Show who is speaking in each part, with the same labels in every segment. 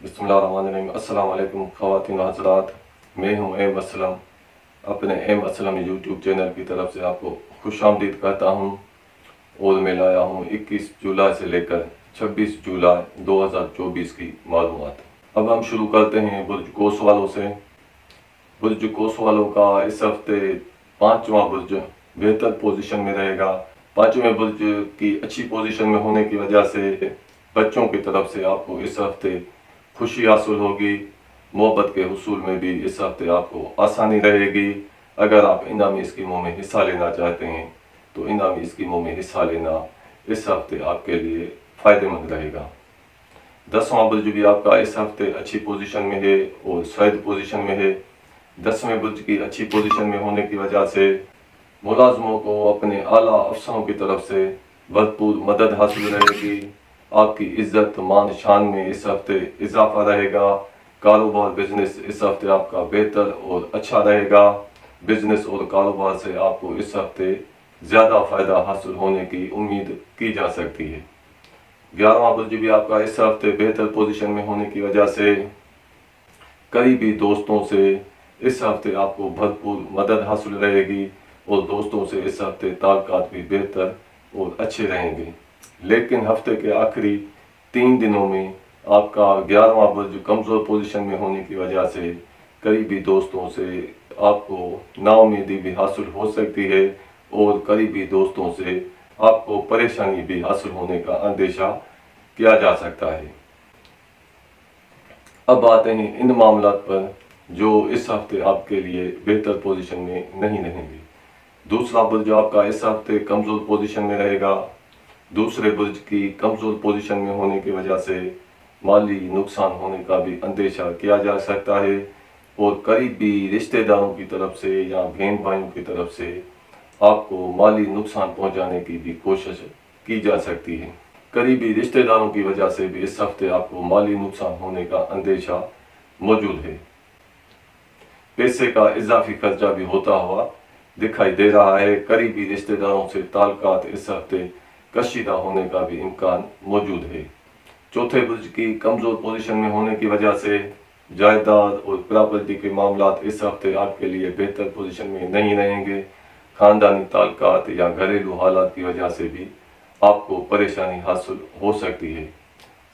Speaker 1: बिस्मिल्लाहिर्रहमानिर्रहीम। अस्सलाम वालेकुम ख़वातीन व हज़रात, मैं हूँ एम असलम। अपने एम असलम यूट्यूब चैनल की तरफ से आपको खुशामदीद करता हूँ और मैं लाया हूँ 21 जुलाई से लेकर 26 जुलाई 2024 की मालूमात। अब हम शुरू करते हैं बुर्ज कोस वालों से। बुर्ज कोस वालों का इस हफ्ते 5वां बुर्ज बेहतर पोजीशन में रहेगा। 5वें बुर्ज की अच्छी पोजीशन में होने की वजह से बच्चों की तरफ से आपको इस हफ्ते खुशी हासिल होगी। मोहब्बत के हुसूल में भी इस हफ्ते आपको आसानी रहेगी। अगर आप इनामी स्कीमों में हिस्सा लेना चाहते हैं तो इनामी स्कीमों में हिस्सा लेना इस हफ्ते आपके लिए फ़ायदेमंद रहेगा। 10वां बुर्ज भी आपका इस हफ्ते अच्छी पोजीशन में है और सैद पोजीशन में है। 10वें बुर्ज की अच्छी पोजीशन में होने की वजह से मुलाजमों को अपने आला अफसरों की तरफ से भरपूर मदद हासिल रहेगी। आपकी इज्जत मान शान में इस हफ्ते इजाफा रहेगा। कारोबार बिजनेस इस हफ्ते आपका बेहतर और अच्छा रहेगा। बिजनेस और कारोबार से आपको इस हफ्ते ज़्यादा फ़ायदा हासिल होने की उम्मीद की जा सकती है। 11वां बुर्ज भी आपका इस हफ्ते बेहतर पोजीशन में होने की वजह से करीबी दोस्तों से इस हफ्ते आपको भरपूर मदद हासिल रहेगी और दोस्तों से इस हफ्ते ताल्लुकात भी बेहतर और अच्छे रहेंगे। लेकिन हफ्ते के आखिरी 3 दिनों में आपका 11वां बुर्ज कमज़ोर पोजीशन में होने की वजह से करीबी दोस्तों से आपको नाउम्मीदी भी हासिल हो सकती है और करीबी दोस्तों से आपको परेशानी भी हासिल होने का अंदेशा किया जा सकता है। अब आते हैं इन मामलात पर जो इस हफ्ते आपके लिए बेहतर पोजीशन में नहीं रहेंगे। दूसरा बुर्ज आपका इस हफ्ते कमज़ोर पोजीशन में रहेगा। दूसरे बुर्ज की कमज़ोर पोजीशन में होने की वजह से माली नुकसान होने का भी अंदेशा किया जा सकता है और करीबी रिश्तेदारों की तरफ से या बहन भाइयों की तरफ से आपको माली नुकसान पहुंचाने की भी कोशिश की जा सकती है। करीबी रिश्तेदारों की वजह से भी इस हफ्ते आपको माली नुकसान होने का अंदेशा मौजूद है। पैसे का इजाफी खर्चा भी होता हुआ दिखाई दे रहा है। करीबी रिश्तेदारों से ताल्लुकात इस हफ्ते कशीदा होने का भी इम्कान मौजूद है। चौथे बुर्ज की कमज़ोर पोजीशन में होने की वजह से जायदाद और प्रॉपर्टी के मामलात इस हफ्ते आपके लिए बेहतर पोजीशन में नहीं रहेंगे। ख़ानदानी ताल्लुकात या घरेलू हालात की वजह से भी आपको परेशानी हासिल हो सकती है।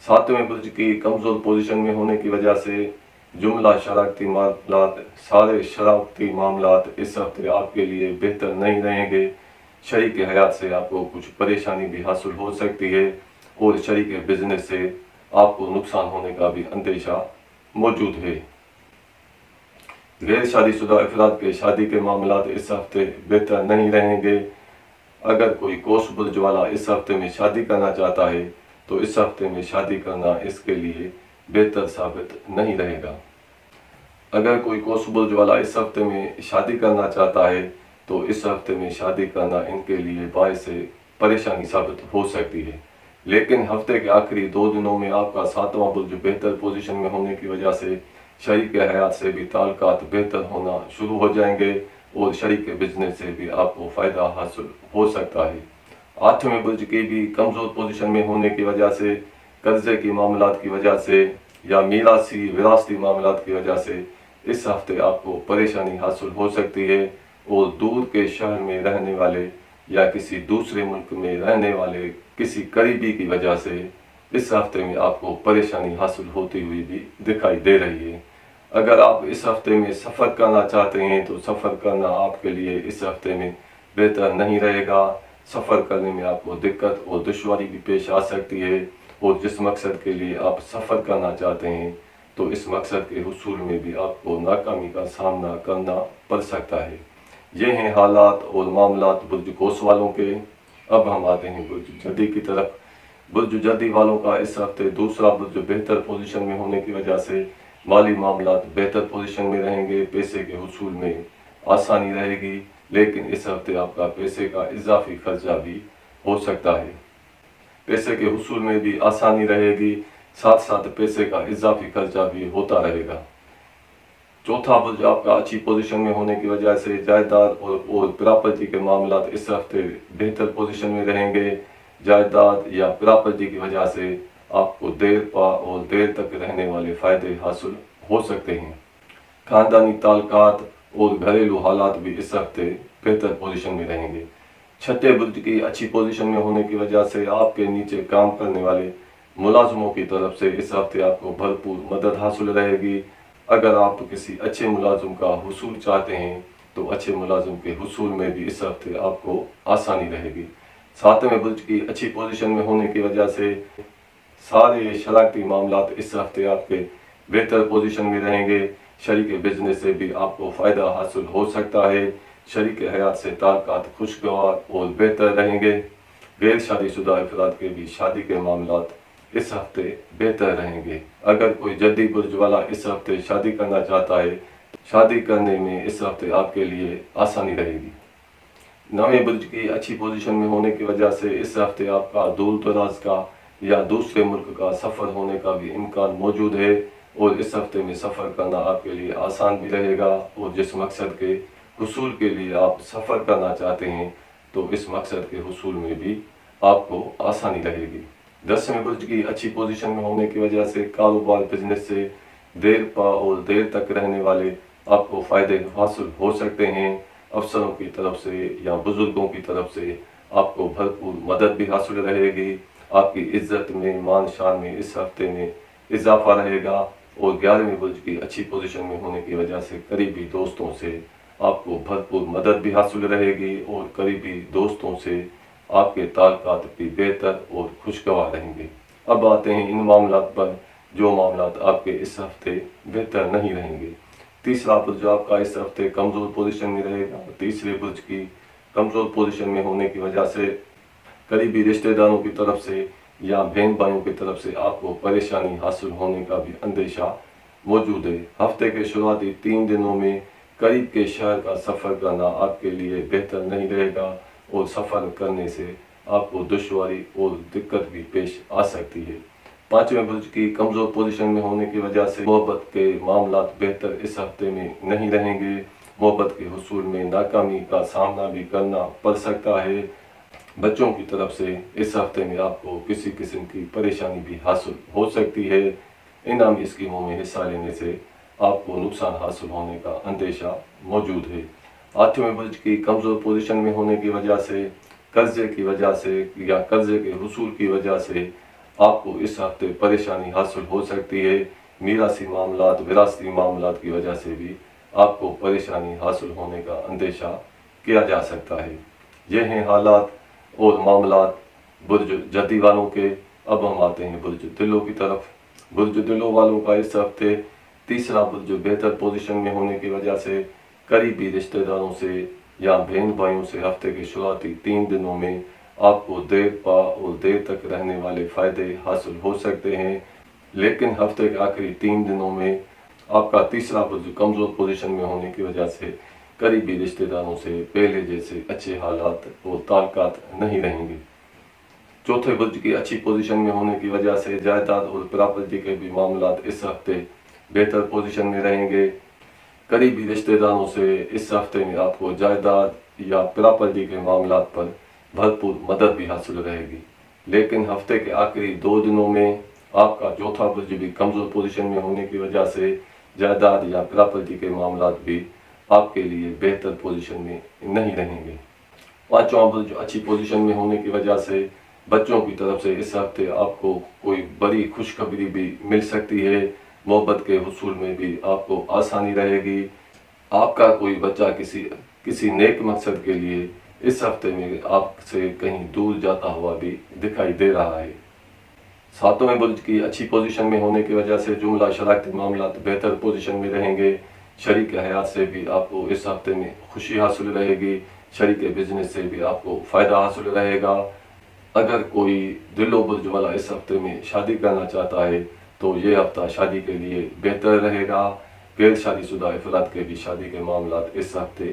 Speaker 1: 7वें बुर्ज की कमज़ोर पोजीशन में होने की वजह से जुमला शराकती मामलात, सारे शराकती मामलात इस हफ्ते आपके लिए बेहतर नहीं रहेंगे। शरीक हयात से आपको कुछ परेशानी भी हासिल हो सकती है और शरीक बिजनेस से आपको नुकसान होने का भी अंदेशा मौजूद है। गैर शादीशुदा अफराद के शादी के मामलात इस हफ्ते बेहतर नहीं रहेंगे। अगर कोई कोस बुर्ज वाला इस हफ्ते में शादी करना चाहता है तो इस हफ्ते में शादी करना इसके लिए बेहतर साबित नहीं रहेगा। अगर कोई कोस बुर्ज वाला इस हफ्ते में शादी करना चाहता है तो इस हफ्ते में शादी करना इनके लिए बायस परेशानी साबित हो सकती है। लेकिन हफ्ते के आखिरी 2 दिनों में आपका 7वां बुर्ज बेहतर पोजीशन में होने की वजह से शरीक हयात से भी ताल्लुकात बेहतर होना शुरू हो जाएंगे और शरीक बिजनेस से भी आपको फ़ायदा हासिल हो सकता है। 8वें बुर्ज की भी कमज़ोर पोजीशन में होने की वजह से कर्जे की मामलात की वजह से या मीरासी विरासती मामलात की वजह से इस हफ्ते आपको परेशानी हासिल हो सकती है और दूर के शहर में रहने वाले या किसी दूसरे मुल्क में रहने वाले किसी करीबी की वजह से इस हफ्ते में आपको परेशानी हासिल होती हुई भी दिखाई दे रही है। अगर आप इस हफ्ते में सफ़र करना चाहते हैं तो सफ़र करना आपके लिए इस हफ्ते में बेहतर नहीं रहेगा। सफ़र करने में आपको दिक्कत और दुश्वारी भी पेश आ सकती है और जिस मकसद के लिए आप सफ़र करना चाहते हैं तो इस मकसद के हुसूल में भी आपको नाकामी का सामना करना पड़ सकता है। ये हैं हालात और मामलात बुर्ज कोस वालों के। अब हम आते हैं बुर्ज जदी की तरफ। बुर्ज जदी वालों का इस हफ्ते दूसरा बुर्ज बेहतर पोजीशन में होने की वजह से माली मामलात बेहतर पोजीशन में रहेंगे। पैसे के हुसूल में आसानी रहेगी लेकिन इस हफ्ते आपका पैसे का इजाफी खर्चा भी हो सकता है। पैसे के हुसूल में भी आसानी रहेगी, साथ साथ पैसे का इजाफी खर्चा भी होता रहेगा। चौथा बुर्ज आपका अच्छी पोजीशन में होने की वजह से जायदाद और प्रॉपर्टी के मामलात इस हफ्ते बेहतर पोजीशन में रहेंगे। जायदाद या प्रॉपर्टी की वजह से آپ کو دیر پا اور دیر تک رہنے والے فائدے حاصل ہو سکتے ہیں۔ خاندانی تعلقات اور گھریلو حالات بھی اس ہفتے بہتر پوزیشن میں رہیں گے۔ چھٹے برج کی اچھی پوزیشن میں ہونے کی وجہ سے آپ کے نیچے کام کرنے والے ملازموں کی طرف سے اس ہفتے آپ کو بھرپور مدد حاصل رہے گی۔ اگر آپ کسی اچھے ملازم کا حصول چاہتے ہیں تو اچھے ملازم کے حصول میں بھی اس ہفتے آپ کو آسانی رہے گی۔ ساتویں برج کی اچھی پوزیشن میں ہونے کی وجہ سے سارے شراکتی معاملات اس ہفتے آپ کے بہتر پوزیشن میں رہیں گے۔ شریک بزنس سے بھی آپ کو فائدہ حاصل ہو سکتا ہے۔ شریک حیات سے تعلقات خوشگوار اور بہتر رہیں گے۔ غیر شادی شدہ افراد کے بھی شادی کے معاملات اس ہفتے بہتر رہیں گے۔ اگر کوئی جدی برج والا اس ہفتے شادی کرنا چاہتا ہے، شادی کرنے میں اس ہفتے آپ کے لیے آسانی رہے گی۔ نویں برج کی اچھی پوزیشن میں ہونے کی وجہ سے اس ہفتے آپ کا دور دراز کا یا دوسرے ملک کا سفر ہونے کا بھی امکان موجود ہے، اور اس ہفتے میں سفر کرنا آپ کے لیے آسان بھی رہے گا، اور جس مقصد کے حصول کے لیے آپ سفر کرنا چاہتے ہیں تو اس مقصد کے حصول میں بھی آپ کو آسانی رہے گی۔ 10ویں برج کی اچھی پوزیشن میں ہونے کی وجہ سے کاروبار بزنس سے دیر پا اور دیر تک رہنے والے آپ کو فائدے حاصل ہو سکتے ہیں۔ افسروں کی طرف سے یا بزرگوں کی طرف سے آپ کو بھرپور مدد بھی حاصل رہے گی۔ آپ کی عزت میں، مان شان میں اس ہفتے میں اضافہ رہے گا، اور 11ویں برج کی اچھی پوزیشن میں ہونے کی وجہ سے قریبی دوستوں سے آپ کو بھرپور مدد بھی حاصل رہے گی، اور قریبی دوستوں سے آپ کے تعلقات بھی بہتر اور خوشگوار رہیں گے۔ اب آتے ہیں ان معاملات پر جو معاملات آپ کے اس ہفتے بہتر نہیں رہیں گے۔ تیسرا برج آپ کا اس ہفتے کمزور پوزیشن میں رہے گا۔ تیسرے برج کی کمزور پوزیشن میں ہونے کی وجہ سے قریبی رشتہ داروں کی طرف سے یا بہن بھائیوں کی طرف سے آپ کو پریشانی حاصل ہونے کا بھی اندیشہ موجود ہے۔ ہفتے کے شروعاتی 3 دنوں میں قریب کے شہر کا سفر کرنا آپ کے لیے بہتر نہیں رہے گا، اور سفر کرنے سے آپ کو دشواری اور دقت بھی پیش آ سکتی ہے۔ 5ویں برج کی کمزور پوزیشن میں ہونے کی وجہ سے محبت کے معاملات بہتر اس ہفتے میں نہیں رہیں گے۔ محبت کے حصول میں ناکامی کا سامنا بھی کرنا پڑ سکتا ہے۔ بچوں کی طرف سے اس ہفتے میں آپ کو کسی قسم کی پریشانی بھی حاصل ہو سکتی ہے۔ انعامی اسکیموں میں حصہ لینے سے آپ کو نقصان حاصل ہونے کا اندیشہ موجود ہے۔ 8ویں برج کی کمزور پوزیشن میں ہونے کی وجہ سے قرضے کی وجہ سے یا قرضے کے حصول کی وجہ سے آپ کو اس ہفتے پریشانی حاصل ہو سکتی ہے۔ میراثی معاملات، وراثتی معاملات کی وجہ سے بھی آپ کو پریشانی حاصل ہونے کا اندیشہ کیا جا سکتا ہے۔ یہ ہیں حالات اور معاملات برج جدی والوں کے۔ اب ہم آتے ہیں برج دلو کی طرف۔ برج دلو والوں کا اس ہفتے تیسرا برج بہتر پوزیشن میں ہونے کی وجہ سے قریبی رشتہ داروں سے یا بہن بھائیوں سے ہفتے کے شروعاتی 3 دنوں میں آپ کو دیر پا اور دیر تک رہنے والے فائدے حاصل ہو سکتے ہیں، لیکن ہفتے کے آخری 3 دنوں میں آپ کا تیسرا برج کمزور پوزیشن میں ہونے کی وجہ سے قریبی رشتہ داروں سے پہلے جیسے اچھے حالات اور تعلقات نہیں رہیں گے۔ چوتھے برج کی اچھی پوزیشن میں ہونے کی وجہ سے جائیداد اور پراپرٹی کے بھی معاملات اس ہفتے بہتر پوزیشن میں رہیں گے۔ قریبی رشتہ داروں سے اس ہفتے میں آپ کو جائیداد یا پراپرٹی کے معاملات پر بھرپور مدد بھی حاصل رہے گی، لیکن ہفتے کے آخری 2 دنوں میں آپ کا چوتھا برج بھی کمزور پوزیشن میں ہونے کی وجہ سے جائیداد یا پراپرٹی کے معاملات بھی آپ کے لیے بہتر پوزیشن میں نہیں رہیں گے۔ 5واں برج اچھی پوزیشن میں ہونے کی وجہ سے بچوں کی طرف سے اس ہفتے آپ کو کوئی بڑی خوشخبری بھی مل سکتی ہے۔ محبت کے حصول میں بھی آپ کو آسانی رہے گی۔ آپ کا کوئی بچہ کسی نیک مقصد کے لیے اس ہفتے میں آپ سے کہیں دور جاتا ہوا بھی دکھائی دے رہا ہے۔ 7ویں برج کی اچھی پوزیشن میں ہونے کی وجہ سے جملہ شراکتی معاملات بہتر پوزیشن میں رہیں گے۔ شریک حیات سے بھی آپ کو اس ہفتے میں خوشی حاصل رہے گی۔ شریک بزنس سے بھی آپ کو فائدہ حاصل رہے گا۔ اگر کوئی دلو برج والا اس ہفتے میں شادی کرنا چاہتا ہے تو یہ ہفتہ شادی کے لیے بہتر رہے گا۔ غیر شادی شدہ افراد کے بھی شادی کے معاملات اس ہفتے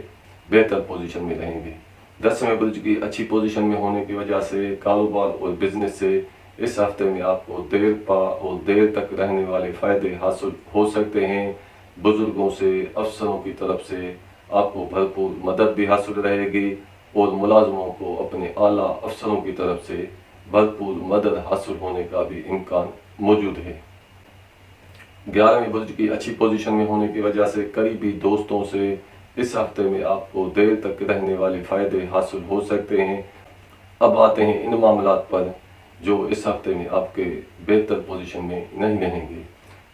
Speaker 1: بہتر پوزیشن میں رہیں گے۔ 10ویں برج کی اچھی پوزیشن میں ہونے کی وجہ سے کاروبار اور بزنس سے اس ہفتے میں آپ کو دیر پا اور دیر تک رہنے والے فائدے حاصل ہو سکتے ہیں۔ بزرگوں سے، افسروں کی طرف سے آپ کو بھرپور مدد بھی حاصل رہے گی، اور ملازموں کو اپنے اعلیٰ افسروں کی طرف سے भरपूर मदद हासिल होने का भी इम्कान मौजूद है। 11वें बुर्ज की अच्छी पोजीशन में होने की वजह से करीबी दोस्तों से इस हफ्ते में आपको देर तक रहने वाले फ़ायदे हासिल हो सकते हैं। अब आते हैं इन मामलात पर जो इस हफ्ते में आपके बेहतर पोजीशन में नहीं रहेंगे।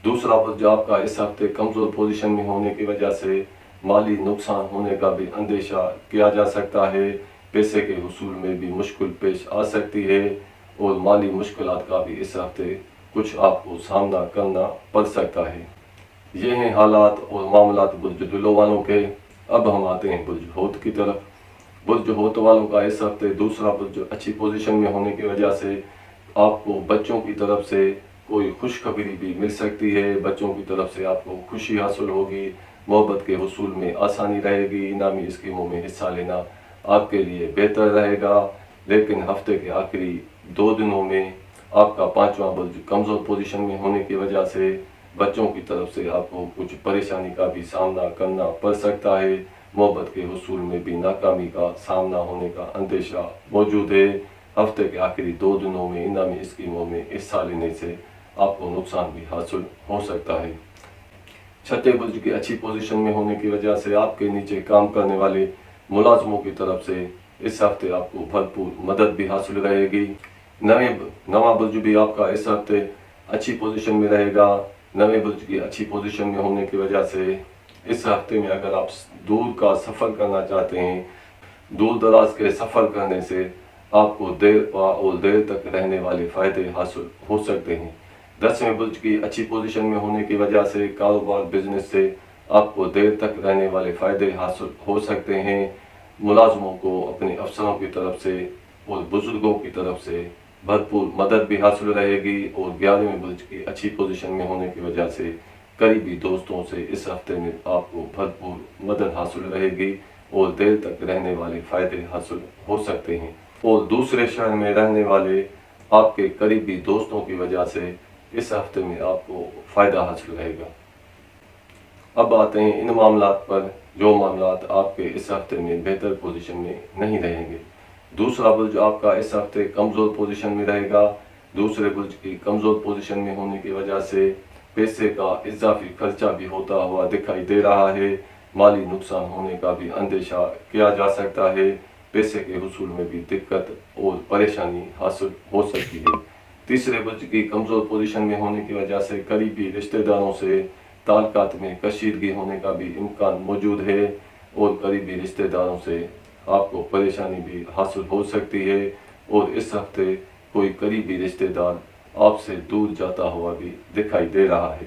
Speaker 1: दूसरा बुर्ज आपका इस हफ्ते कमज़ोर पोजीशन में होने की वजह से माली नुकसान होने का भी अंदेशा किया जा सकता है। पैसे के हुसूल में भी मुश्किल पेश आ सकती है और माली मुश्किलात का भी इस हफ्ते कुछ आपको सामना करना पड़ सकता है। ये हैं हालात और मामलात बुर्ज धुलो वालों के। अब हम आते हैं बुर्ज होत की तरफ। बुर्ज होत वालों का इस हफ्ते दूसरा बुर्ज अच्छी पोजीशन में होने की वजह से आपको बच्चों की तरफ से कोई खुशखबरी भी मिल सकती है। बच्चों की तरफ से आपको खुशी हासिल होगी, मोहब्बत के हुसूल में आसानी रहेगी, इनामी स्कीमों में हिस्सा लेना आपके लिए बेहतर रहेगा। लेकिन हफ्ते के आखिरी 2 दिनों में आपका 5वां बुर्ज कमज़ोर पोजीशन में होने की वजह से बच्चों की तरफ से आपको कुछ परेशानी का भी सामना करना पड़ सकता है। मोहब्बत के हुसूल में भी नाकामी का सामना होने का अंदेशा मौजूद है। हफ्ते के आखिरी 2 दिनों में इनामी स्कीमों में हिस्सा लेने से आपको नुकसान भी हासिल हो सकता है। छठे बुर्ज की अच्छी पोजीशन में होने की वजह से आपके नीचे काम करने वाले मुलाजमों की तरफ से इस हफ्ते आपको भरपूर मदद भी हासिल रहेगी। नवा बुर्ज भी आपका इस हफ्ते अच्छी पोजीशन में रहेगा। नवे बुर्ज की अच्छी पोजीशन में होने की वजह से इस हफ्ते में अगर आप दूर का सफ़र करना चाहते हैं, दूर दराज के सफ़र करने से आपको देर तक रहने वाले फ़ायदे हासिल हो सकते हैं। 10वें बुर्ज की अच्छी पोजीशन में होने की वजह से कारोबार बिजनेस से आपको देर तक रहने वाले फ़ायदे हासिल हो सकते हैं। मुलाजमों को अपने अफसरों की तरफ से और बुजुर्गों की तरफ से भरपूर मदद भी हासिल रहेगी। और 11वें बुर्ज की अच्छी पोजीशन में होने की वजह से करीबी दोस्तों से इस हफ्ते में आपको भरपूर मदद हासिल रहेगी और देर तक रहने वाले फ़ायदे हासिल हो सकते हैं। और दूसरे शहर में रहने वाले आपके करीबी दोस्तों की वजह से इस हफ्ते में आपको फ़ायदा हासिल रहेगा। अब आते हैं इन मामलात पर जो मामलात आपके इस हफ्ते में बेहतर पोजीशन में नहीं रहेंगे। दूसरा बुर्ज आपका इस हफ्ते कमज़ोर पोजीशन में रहेगा। दूसरे बुर्ज की कमज़ोर पोजीशन में होने की वजह से पैसे का इजाफी खर्चा भी होता हुआ दिखाई दे रहा है। माली नुकसान होने का भी अंदेशा किया जा सकता है। पैसे के हुसूल में भी दिक्कत और परेशानी हासिल हो सकती है। तीसरे बुर्ज की कमज़ोर पोजीशन में होने की वजह से करीबी रिश्तेदारों से ताल्लुकात में कशीदगी होने का भी इम्कान मौजूद है और करीबी रिश्तेदारों से आपको परेशानी भी हासिल हो सकती है। और इस हफ्ते कोई करीबी रिश्तेदार आपसे दूर जाता हुआ भी दिखाई दे रहा है।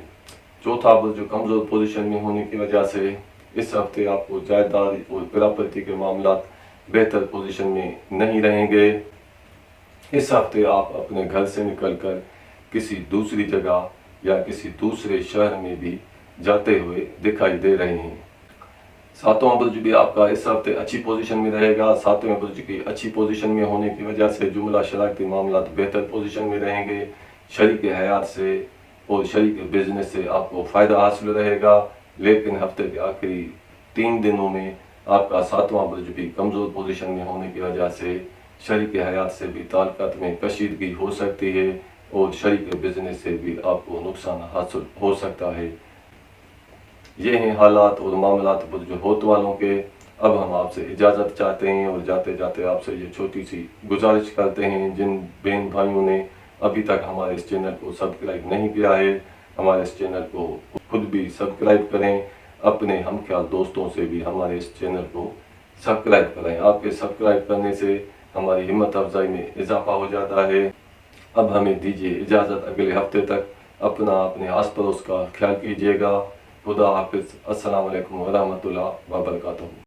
Speaker 1: चौथा बुर्ज कमज़ोर पोजीशन में होने की वजह से इस हफ्ते आपको जायदाद और प्रॉपर्टी के मामलात बेहतर पोजीशन में नहीं रहेंगे। इस हफ्ते आप अपने घर से निकलकर किसी दूसरी जगह या किसी दूसरे शहर में भी जाते हुए दिखाई दे रहे हैं। 7वां बुर्ज भी आपका इस हफ्ते अच्छी पोजीशन में रहेगा। 7वें बुर्ज की अच्छी पोजीशन में होने की वजह से जुमला शराकती मामलात बेहतर पोजीशन में रहेंगे। शरीक हयात से और शरीक बिजनेस से आपको फ़ायदा हासिल रहेगा। लेकिन हफ्ते के आखिरी 3 दिनों में आपका 7वां बुर्ज भी कमज़ोर पोजीशन में होने की वजह से शरीक हयात से भी ताल्लुकात में कशीदगी हो सकती है और शरीक बिजनेस से भी आपको नुकसान हासिल हो सकता है। ये हैं हालात और मामलात बुर्ज होत वालों के। अब हम आपसे इजाज़त चाहते हैं और जाते जाते आपसे ये छोटी सी गुजारिश करते हैं, जिन बहन भाइयों ने अभी तक हमारे इस चैनल को सब्सक्राइब नहीं किया है, हमारे इस चैनल को खुद भी सब्सक्राइब करें। अपने हमख्याल दोस्तों से भी हमारे इस चैनल को सब्सक्राइब करें। आपके सब्सक्राइब करने से हमारी हिम्मत अफजाई में इजाफा हो जाता है। अब हमें दीजिए इजाज़त, अगले हफ्ते तक अपने आस पड़ोस का ख्याल कीजिएगा। खुदा हाफिज़। अस्सलाम वालेकुम व रहमतुल्लाह व बरकातहू।